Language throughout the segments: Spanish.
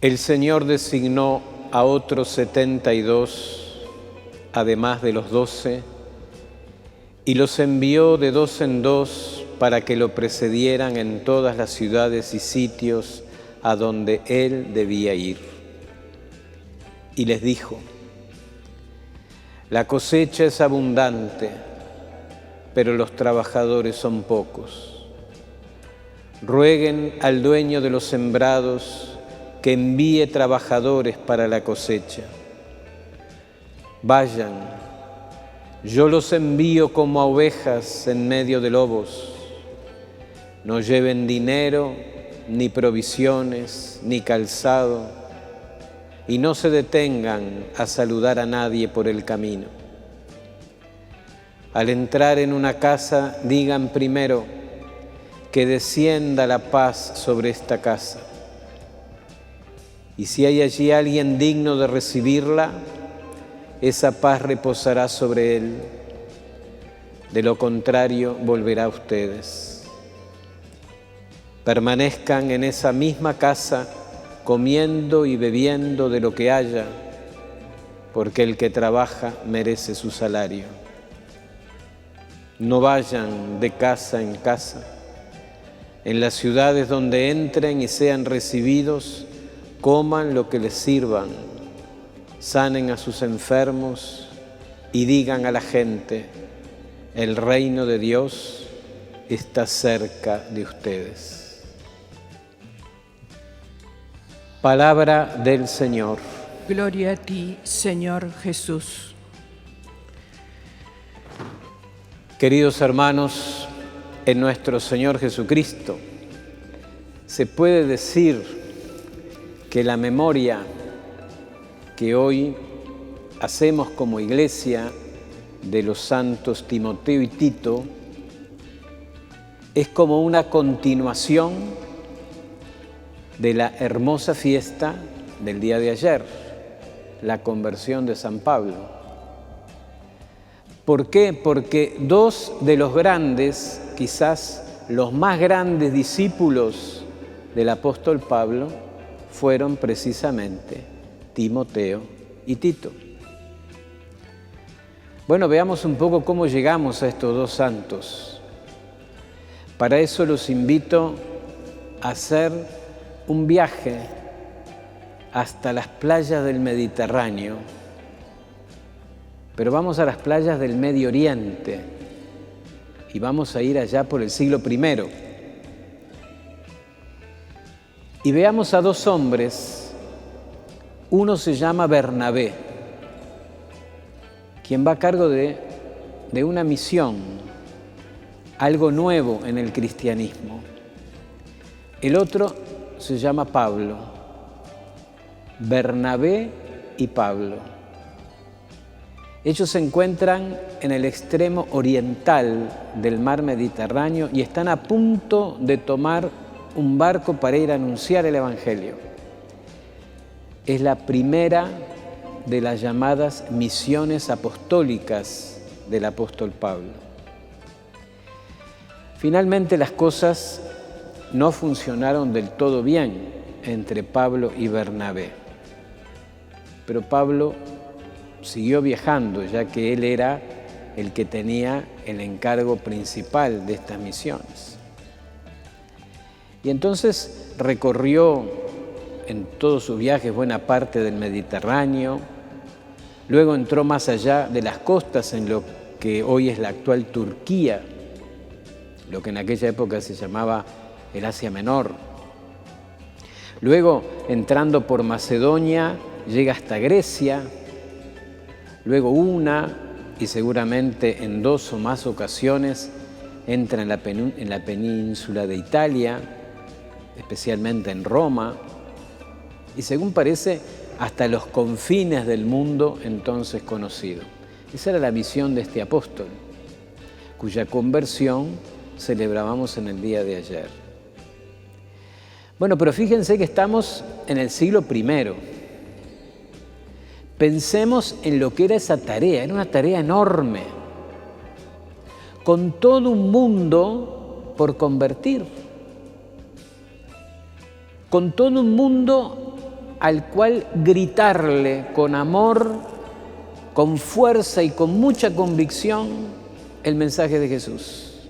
El Señor designó a otros 72, además de los 12, y los envió de dos en dos para que lo precedieran en todas las ciudades y sitios a donde Él debía ir. Y les dijo: la cosecha es abundante, pero los trabajadores son pocos. Rueguen al dueño de los sembrados que envíe trabajadores para la cosecha. Vayan, yo los envío como a ovejas en medio de lobos. No lleven dinero, ni provisiones, ni calzado, y no se detengan a saludar a nadie por el camino. Al entrar en una casa, digan primero: que descienda la paz sobre esta casa. Y si hay allí alguien digno de recibirla, esa paz reposará sobre él. De lo contrario, volverá a ustedes. Permanezcan en esa misma casa, comiendo y bebiendo de lo que haya, porque el que trabaja merece su salario. No vayan de casa en casa. En las ciudades donde entren y sean recibidos, coman lo que les sirvan, sanen a sus enfermos y digan a la gente: el reino de Dios está cerca de ustedes. Palabra del Señor. Gloria a ti, Señor Jesús. Queridos hermanos, en nuestro Señor Jesucristo, se puede decir que la memoria que hoy hacemos como Iglesia de los santos Timoteo y Tito es como una continuación de la hermosa fiesta del día de ayer, la conversión de San Pablo. ¿Por qué? Porque dos de los grandes, quizás los más grandes discípulos del apóstol Pablo, fueron precisamente Timoteo y Tito. Bueno, veamos un poco cómo llegamos a estos dos santos. Para eso los invito a hacer un viaje hasta las playas del Mediterráneo, pero vamos a las playas del Medio Oriente y vamos a ir allá por el siglo I. Y veamos a dos hombres. Uno se llama Bernabé, quien va a cargo de una misión, algo nuevo en el cristianismo. El otro se llama Pablo. Bernabé y Pablo. Ellos se encuentran en el extremo oriental del mar Mediterráneo y están a punto de tomar un barco para ir a anunciar el Evangelio. Es la primera de las llamadas misiones apostólicas del apóstol Pablo. Finalmente las cosas no funcionaron del todo bien entre Pablo y Bernabé. Pero Pablo siguió viajando, ya que él era el que tenía el encargo principal de estas misiones. Y entonces recorrió en todos sus viajes buena parte del Mediterráneo, luego entró más allá de las costas en lo que hoy es la actual Turquía, lo que en aquella época se llamaba el Asia Menor. Luego, entrando por Macedonia, llega hasta Grecia, luego una y seguramente en dos o más ocasiones entra en la península de Italia, especialmente en Roma, y según parece, hasta los confines del mundo entonces conocido. Esa era la misión de este apóstol, cuya conversión celebrábamos en el día de ayer. Bueno, pero fíjense que estamos en el siglo I. Pensemos en lo que era esa tarea, era una tarea enorme, con todo un mundo por convertir, con todo un mundo al cual gritarle con amor, con fuerza y con mucha convicción el mensaje de Jesús.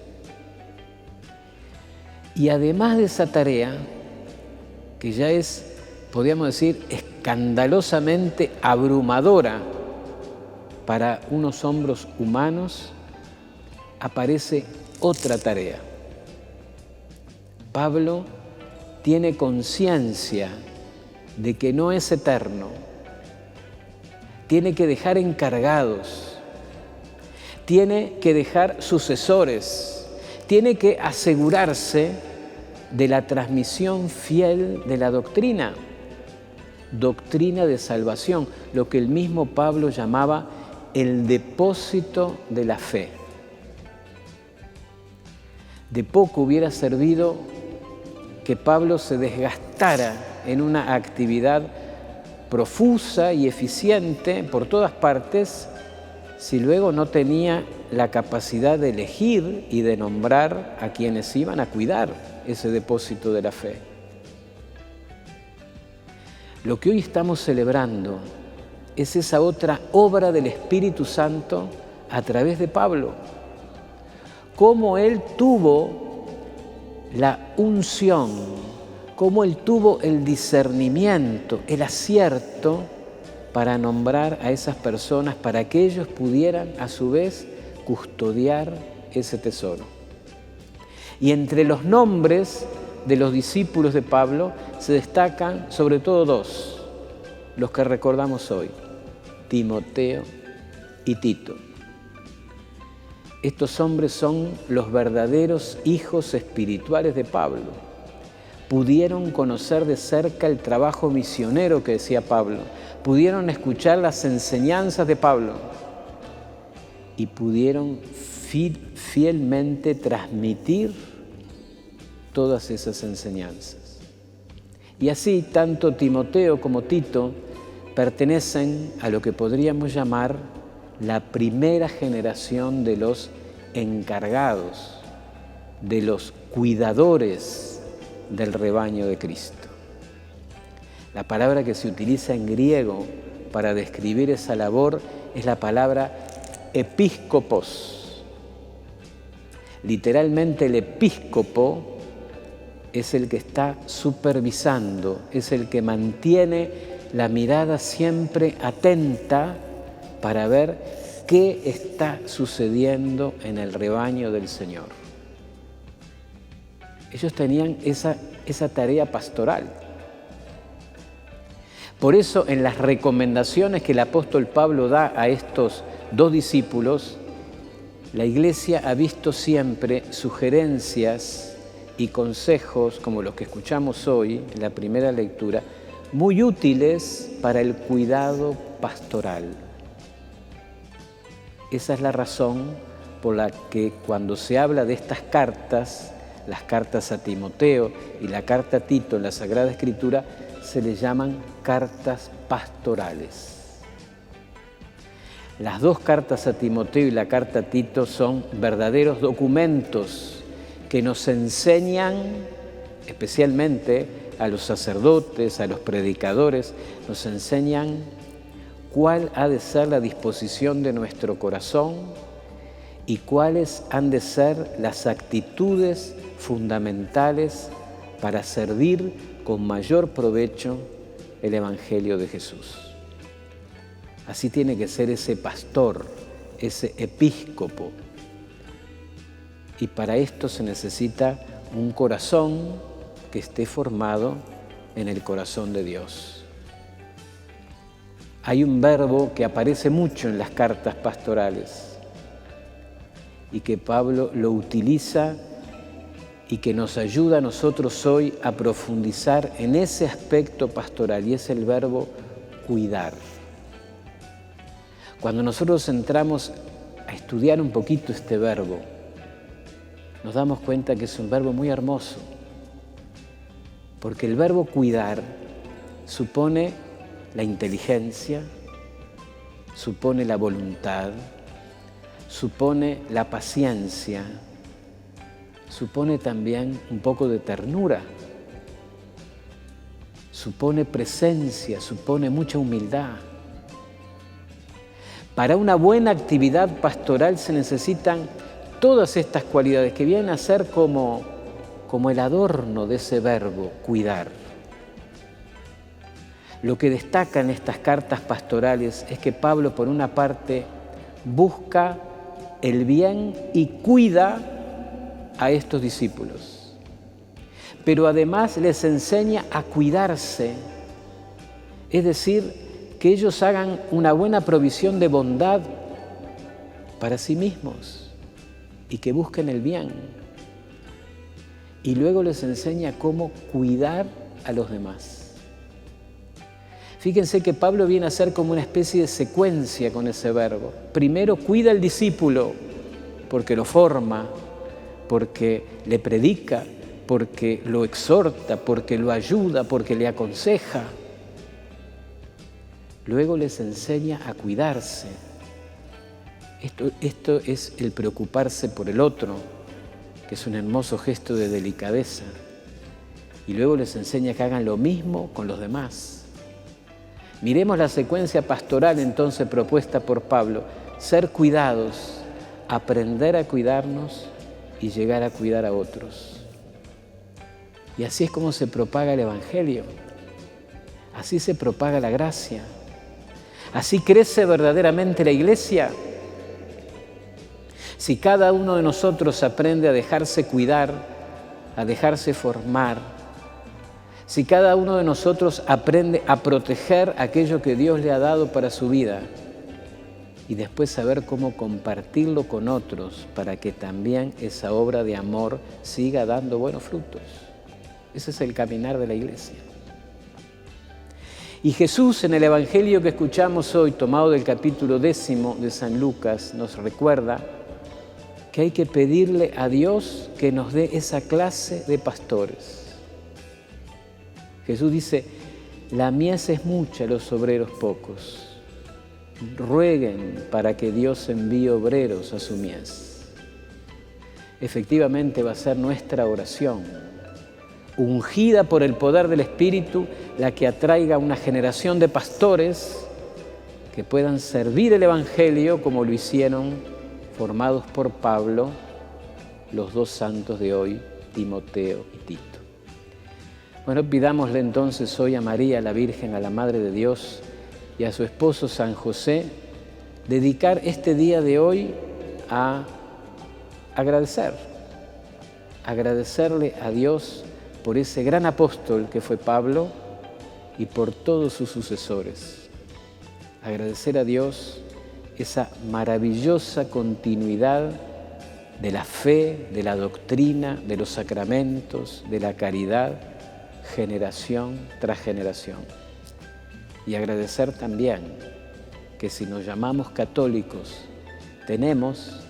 Y además de esa tarea, que ya es, podríamos decir, escandalosamente abrumadora para unos hombros humanos, aparece otra tarea. Pablo tiene conciencia de que no es eterno. Tiene que dejar encargados, tiene que dejar sucesores, tiene que asegurarse de la transmisión fiel de la doctrina de salvación, lo que el mismo Pablo llamaba el depósito de la fe. De poco hubiera servido que Pablo se desgastara en una actividad profusa y eficiente por todas partes, si luego no tenía la capacidad de elegir y de nombrar a quienes iban a cuidar ese depósito de la fe. Lo que hoy estamos celebrando es esa otra obra del Espíritu Santo a través de Pablo. Cómo él tuvo la unción, cómo él tuvo el discernimiento, el acierto para nombrar a esas personas para que ellos pudieran a su vez custodiar ese tesoro. Y entre los nombres de los discípulos de Pablo se destacan sobre todo dos, los que recordamos hoy, Timoteo y Tito. Estos hombres son los verdaderos hijos espirituales de Pablo. Pudieron conocer de cerca el trabajo misionero que decía Pablo, pudieron escuchar las enseñanzas de Pablo y pudieron fielmente transmitir todas esas enseñanzas. Y así, tanto Timoteo como Tito pertenecen a lo que podríamos llamar la primera generación de los encargados, de los cuidadores del rebaño de Cristo. La palabra que se utiliza en griego para describir esa labor es la palabra episcopos. Literalmente el episcopo es el que está supervisando, es el que mantiene la mirada siempre atenta para ver qué está sucediendo en el rebaño del Señor. Ellos tenían esa tarea pastoral. Por eso, en las recomendaciones que el apóstol Pablo da a estos dos discípulos, la Iglesia ha visto siempre sugerencias y consejos, como los que escuchamos hoy en la primera lectura, muy útiles para el cuidado pastoral. Esa es la razón por la que cuando se habla de estas cartas, las cartas a Timoteo y la carta a Tito en la Sagrada Escritura, se les llaman cartas pastorales. Las dos cartas a Timoteo y la carta a Tito son verdaderos documentos que nos enseñan, especialmente a los sacerdotes, a los predicadores, nos enseñan cuál ha de ser la disposición de nuestro corazón y cuáles han de ser las actitudes fundamentales para servir con mayor provecho el Evangelio de Jesús. Así tiene que ser ese pastor, ese episcopo. Y para esto se necesita un corazón que esté formado en el corazón de Dios. Hay un verbo que aparece mucho en las cartas pastorales y que Pablo lo utiliza y que nos ayuda a nosotros hoy a profundizar en ese aspecto pastoral, y es el verbo cuidar. Cuando nosotros entramos a estudiar un poquito este verbo, nos damos cuenta que es un verbo muy hermoso, porque el verbo cuidar supone la inteligencia, supone la voluntad, supone la paciencia, supone también un poco de ternura, supone presencia, supone mucha humildad. Para una buena actividad pastoral se necesitan todas estas cualidades que vienen a ser como el adorno de ese verbo, cuidar. Lo que destaca en estas cartas pastorales es que Pablo, por una parte, busca el bien y cuida a estos discípulos, pero además les enseña a cuidarse, es decir, que ellos hagan una buena provisión de bondad para sí mismos y que busquen el bien. Y luego les enseña cómo cuidar a los demás. Fíjense que Pablo viene a ser como una especie de secuencia con ese verbo. Primero cuida al discípulo porque lo forma, porque le predica, porque lo exhorta, porque lo ayuda, porque le aconseja. Luego les enseña a cuidarse. Esto es el preocuparse por el otro, que es un hermoso gesto de delicadeza. Y luego les enseña que hagan lo mismo con los demás. Miremos la secuencia pastoral entonces propuesta por Pablo. Ser cuidados, aprender a cuidarnos y llegar a cuidar a otros. Y así es como se propaga el Evangelio. Así se propaga la gracia. Así crece verdaderamente la Iglesia. Si cada uno de nosotros aprende a dejarse cuidar, a dejarse formar, si cada uno de nosotros aprende a proteger aquello que Dios le ha dado para su vida y después saber cómo compartirlo con otros para que también esa obra de amor siga dando buenos frutos. Ese es el caminar de la Iglesia. Y Jesús, en el Evangelio que escuchamos hoy, tomado del capítulo 10 de San Lucas, nos recuerda que hay que pedirle a Dios que nos dé esa clase de pastores. Jesús dice, la mies es mucha, los obreros pocos. Rueguen para que Dios envíe obreros a su mies. Efectivamente va a ser nuestra oración, ungida por el poder del Espíritu, la que atraiga una generación de pastores que puedan servir el Evangelio como lo hicieron, formados por Pablo, los dos santos de hoy, Timoteo y Tito. Bueno, pidámosle entonces hoy a María, la Virgen, a la Madre de Dios y a su esposo San José, dedicar este día de hoy a agradecerle a Dios por ese gran apóstol que fue Pablo y por todos sus sucesores. Agradecer a Dios esa maravillosa continuidad de la fe, de la doctrina, de los sacramentos, de la caridad, generación tras generación. Y agradecer también que si nos llamamos católicos, tenemos,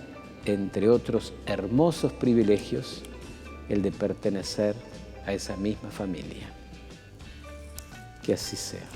entre otros hermosos privilegios, el de pertenecer a esa misma familia. Que así sea.